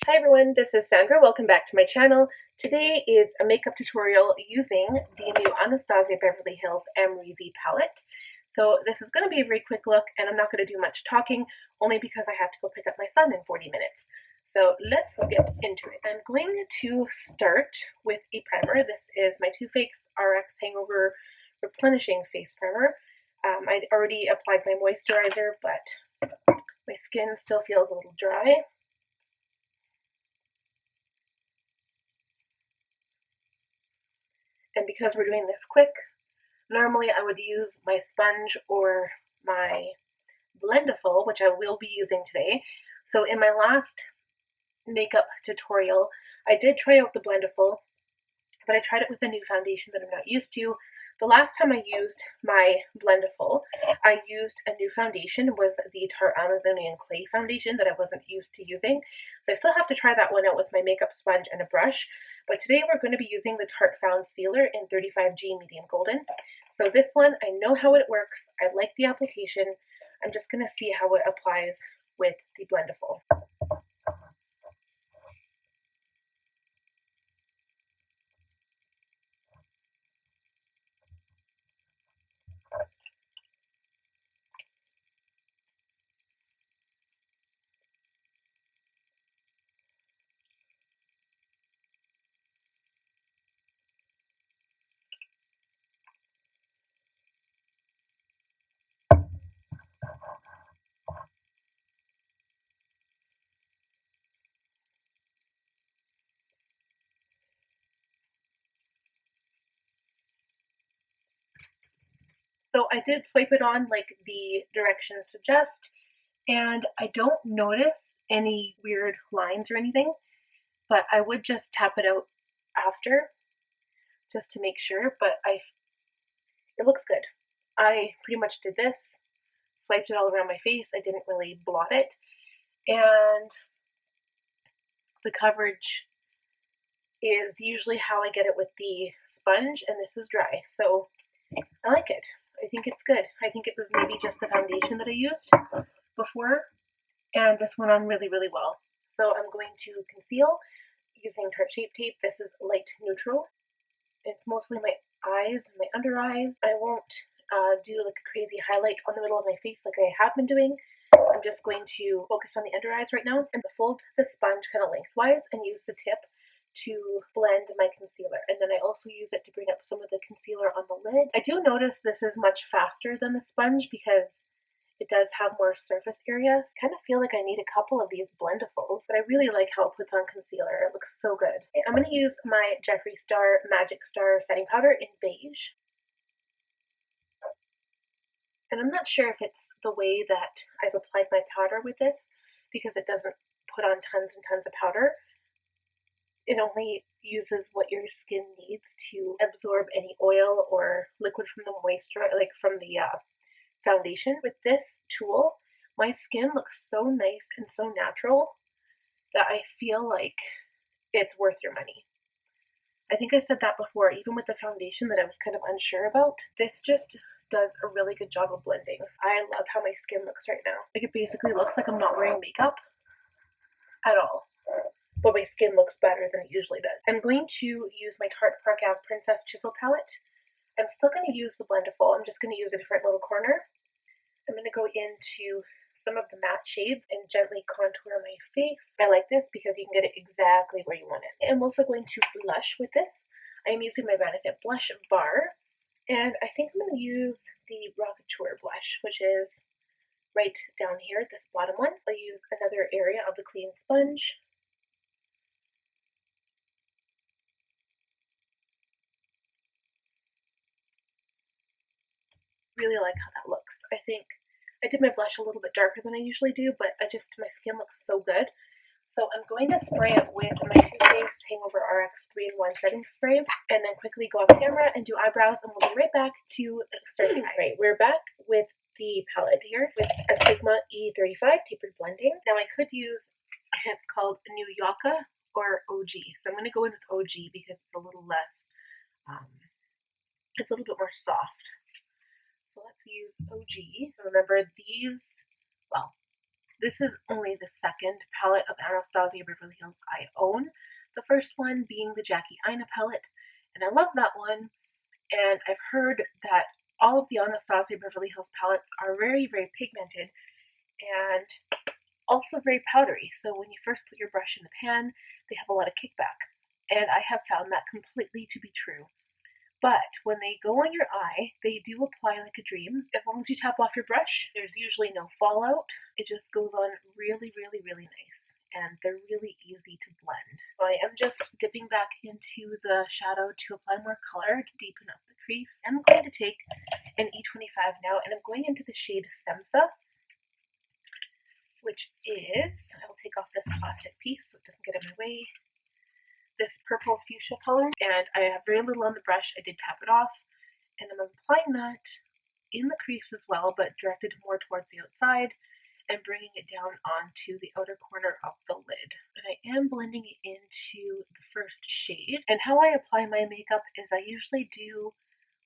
Hi everyone, this is Sandra. Welcome back to my channel. Today is a makeup tutorial using the new Anastasia Beverly Hills Amrezy Palette. So this is going to be a very quick look, and I'm not going to do much talking, only because I have to go pick up my son in 40 minutes. So let's get into it. I'm going to start with a primer. This is my Too Faced RX Hangover Replenishing Face Primer. I already applied my moisturizer, but my skin still feels a little dry. And because we're doing this quick, normally I would use my sponge or my Blendiful, which I will be using today. So in my last makeup tutorial, I did try out the Blendiful, but I tried it with a new foundation that I'm not used to. The last time I used my Blendiful, I used a new foundation, was the Tarte Amazonian Clay foundation that I wasn't used to using. So I still have to try that one out with my makeup sponge and a brush. But today we're going to be using the Tarte Foundcealer in 35G Medium Golden. So this one, I know how it works. I like the application. I'm just going to see how it applies with the Blendiful. So I did swipe it on like the directions suggest, and I don't notice any weird lines or anything, but I would just tap it out after just to make sure, but it looks good. I pretty much did this, swiped it all around my face. I didn't really blot it, and the coverage is usually how I get it with the sponge, and this is dry, so I like it. I think it's good. I think it was maybe just the foundation that I used before, and this went on really, really well. So I'm going to conceal using Tarte Shape Tape. This is light neutral. It's mostly my eyes and my under eyes. I won't do like a crazy highlight on the middle of my face like I have been doing. I'm just going to focus on the under eyes right now and fold the sponge kind of lengthwise and use the tip to blend my concealer. And then I also use it to bring up some of the concealer on the lid. I do notice this is much faster than the sponge because it does have more surface area. I kind of feel like I need a couple of these Blendifuls, but I really like how it puts on concealer. It looks so good. Okay, I'm going to use my Jeffree Star Magic Star setting powder in beige. And I'm not sure if it's the way that I've applied my powder with this, because it doesn't put on tons and tons of powder. It only uses what your skin needs to absorb any oil or liquid from the moisture, like from the foundation. With this tool, my skin looks so nice and so natural that I feel like it's worth your money. I think I said that before, even with the foundation that I was kind of unsure about. This just does a really good job of blending. I love how my skin looks right now. Like, it basically looks like I'm not wearing makeup at all, but my skin looks better than it usually does. I'm going to use my Tarte Park Ave Princess Chisel palette. I'm still going to use the Blendiful. I'm just going to use a different little corner. I'm going to go into some of the matte shades and gently contour my face. I like this because you can get it exactly where you want it. I'm also going to blush with this. I'm using my Benefit Blush Bar, and I think I'm going to use the Rockateur blush, which is right down here, this bottom one. I'll use another area of the clean sponge. Really like how that looks. I think I did my blush a little bit darker than I usually do, but my skin looks so good. So I'm going to spray it with my Too Faced Hangover RX 3-in-1 setting spray, and then quickly go off camera and do eyebrows, and we'll be right back to start the eye. Right, we're back with the palette here with a Sigma E35 tapered blending. Now I could use, it's called New Yaka or OG. So I'm going to go in with OG because it's a little less, it's a little bit more soft. So let's use OG. Remember these, well, This is only the second palette of Anastasia Beverly Hills I own. The first one being the Jackie Aina palette, and I love that one. And I've heard that all of the Anastasia Beverly Hills palettes are very, very pigmented and also very powdery. So when you first put your brush in the pan, they have a lot of kickback. And I have found that completely to be true. But when they go on your eye, they do apply like a dream. As long as you tap off your brush, there's usually no fallout. It just goes on really, really, really nice. And they're really easy to blend. So I am just dipping back into the shadow to apply more color to deepen up the crease. I'm going to take an E25 now, and I'm going into the shade Semsa, which is, I will take off this plastic piece so it doesn't get in my way, this purple fuchsia color, and I have very little on the brush. I did tap it off, and I'm applying that in the crease as well, but directed more towards the outside and bringing it down onto the outer corner of the lid. And I am blending it into the first shade. And how I apply my makeup is I usually do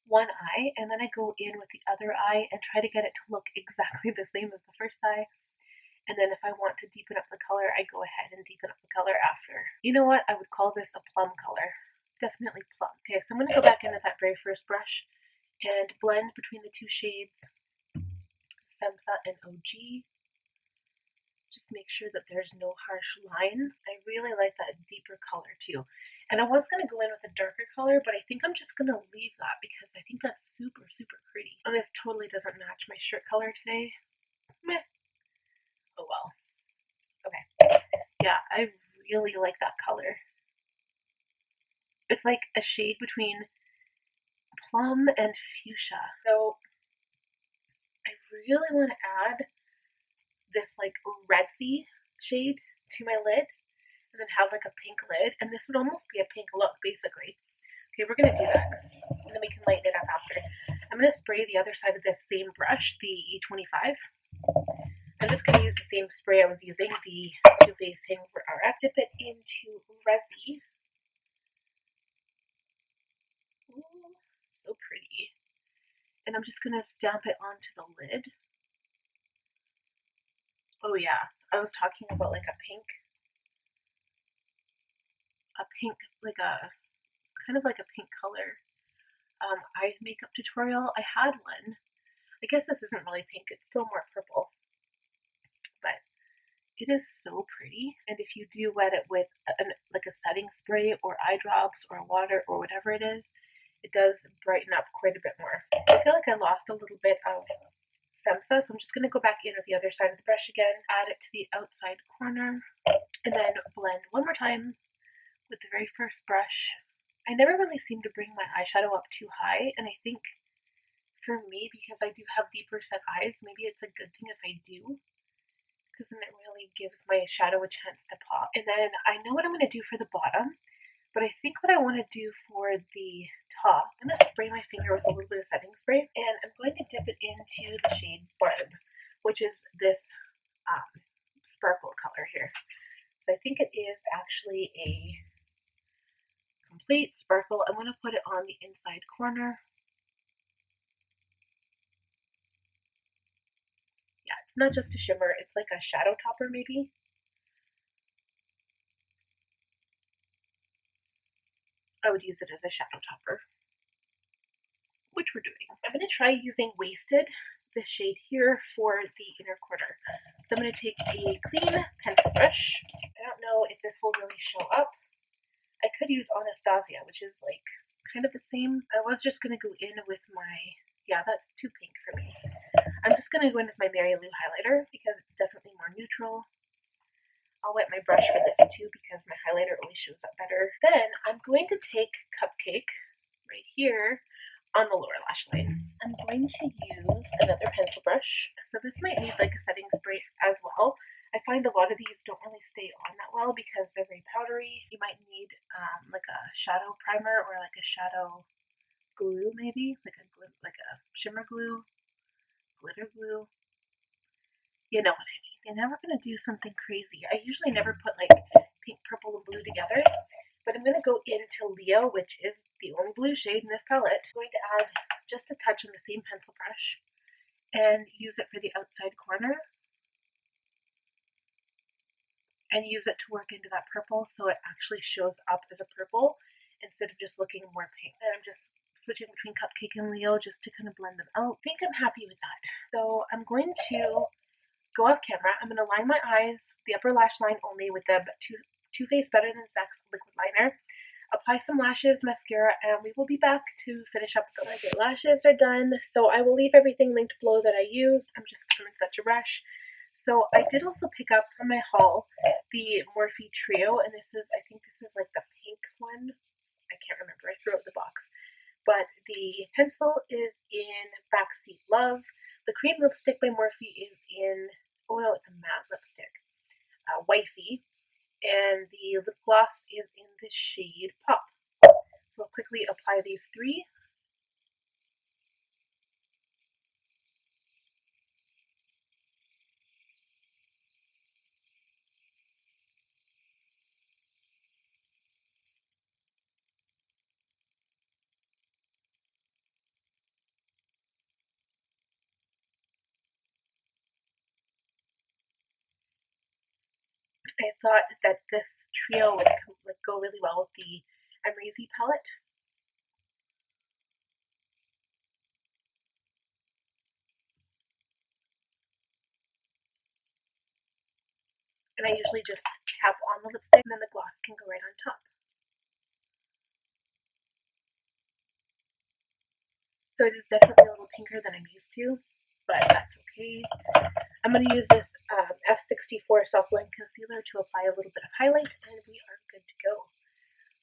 one eye, and then I go in with the other eye and try to get it to look exactly the same as the first eye. And then if I want to deepen up the color, I go ahead and deepen up the color after. You know what? I would call this a plum color. Definitely plum. Okay, so I'm going to go back into that very first brush and blend between the two shades, Semsa and OG. Just make sure that there's no harsh lines. I really like that deeper color too. And I was going to go in with a darker color, but I think I'm just going to leave that because I think that's super, super pretty. And this totally doesn't match my shirt color today. Meh. Oh well. Okay. Yeah, I really like that color. It's like a shade between plum and fuchsia. So I really want to add this like reddy shade to my lid and then have like a pink lid, and this would almost be a pink look basically. Okay, we're gonna do that and then we can lighten it up after. I'm gonna spray the other side of this same brush, the E25. I'm just going to use the same spray I was using, the Too Faced Hangover RX. Dip it into Resi. Ooh, so pretty. And I'm just going to stamp it onto the lid. Oh yeah, I was talking about like a pink, like a, kind of like a pink color eye makeup tutorial. I had one. I guess this isn't really pink, it's still more purple. But it is so pretty, and if you do wet it with like a setting spray or eye drops or water or whatever it does brighten up quite a bit more. I feel like I lost a little bit of Semsa, so I'm just going to go back in with the other side of the brush again, add it to the outside corner, and then blend one more time with the very first brush. I never really seem to bring my eyeshadow up too high, and I think for me, because I do have deeper set eyes, maybe it's a good thing if I do, because then it really gives my shadow a chance to pop. And then I know what I'm going to do for the bottom, but I think what I want to do for the top, I'm going to spray my finger with a little bit of setting spray, and I'm going to dip it into the shade Barb, which is this sparkle color here. So I think it is actually a complete sparkle. I'm going to put it on the inside corner. Yeah, it's not just a shimmer, it's like a shadow topper maybe. I would use it as a shadow topper, which we're doing. I'm going to try using Wasted, this shade here, for the inner corner. So I'm going to take a clean pencil brush. I don't know if this will really show up. I could use Anastasia, which is like kind of the same. I was just going to go in with my, yeah, that's too pink for me. I'm just going to go in with my Mary Lou highlighter because it's definitely more neutral. I'll wet my brush for this too because my highlighter always shows up better. Then I'm going to take Cupcake right here on the lower lash line. I'm going to use another pencil brush. So this might need like a setting spray as well. I find a lot of these don't really stay on that well because they're very powdery. You might need like a shadow primer or like a shadow glue maybe, like a shimmer glue, glitter glue. You know what I mean. And now we're going to do something crazy. I usually never put like pink, purple, and blue together, but I'm going to go into Leo, which is the only blue shade in this palette. I'm going to add just a touch on the same pencil brush and use it for the outside corner. and use it to work into that purple so it actually shows up as a purple instead of just looking more pink. And I'm just switching between Cupcake and Leo just to kind of blend them out. I think I'm happy with that. So I'm going to go off camera. I'm going to line my eyes, the upper lash line only, with the Too Faced Better Than Sex liquid liner. Apply some lashes, mascara, and we will be back to finish up the lashes. Lashes are done, so I will leave everything linked below that I used. I'm just in such a rush. So I did also pick up from my haul the Morphe Trio, and this is, I think this is like the pink one. I can't remember, I threw out the box. But the pencil is in Backseat Love. The cream lipstick by Morphe is in, oh no, it's a matte lipstick, Wifey. And the lip gloss is in the shade Pop. So I'll quickly apply these three. I thought that this trio would go really well with the Amrezy palette. And I usually just tap on the lipstick and then the gloss can go right on top. So it is definitely a little pinker than I'm used to, but that's okay. I'm going to use this F64 Soft Blend Concealer to apply a little bit of highlight, and we are good to go.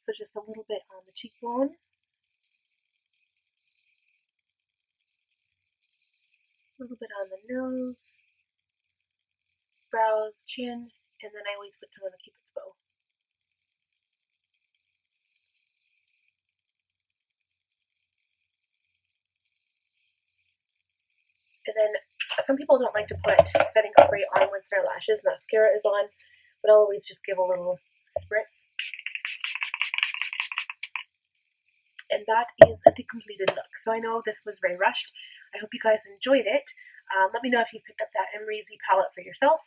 So just a little bit on the cheekbone. A little bit on the nose, brows, chin, and then I always put some on the Cupid's bow. And then some people don't like to put setting spray on once their lashes mascara is on, but I'll always just give a little spritz. And that is the completed look. So I know this was very rushed. I hope you guys enjoyed it. Let me know if you picked up that Amrezy palette for yourself.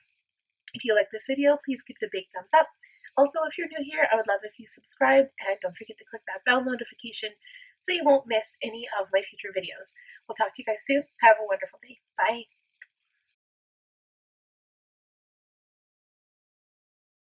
If you like this video, please give it a big thumbs up. Also, if you're new here, I would love if you subscribe, and don't forget to click that bell notification so you won't miss any of my future videos. We'll talk to you guys soon. Have a wonderful day. Bye.